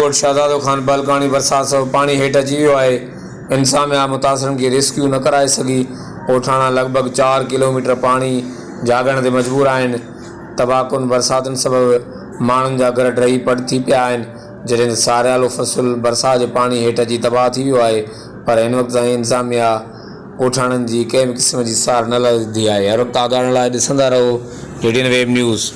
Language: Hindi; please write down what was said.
ॻोठ शहजादो खान बहलकाणी बरसात सबबि पाणी हेठि अची वियो आहे। इंतज़ामिया मुतासिरनि खे रेस्क्यू न कराए सघी। ॻोठाणा लॻभॻि 4 किलोमीटर पाणी जाॻण ते मजबूर आहिनि। तबाहकुन बरसातुनि सबबि माण्हुनि जा घर ढही पड़ थी पिया आहिनि, जॾहिं त सारियालो फ़सुलु बरसात जे पाणी हेठि अची तबाह थी वियो आहे। पर हिन वक़्तु ताईं इंतज़ामिया ॻोठाणनि जी कंहिं बि क़िस्म जी सार न लधी आहे। हर वक़्तु आगाहण लाइ ॾिसंदा रहो DDN वेब न्यूज़।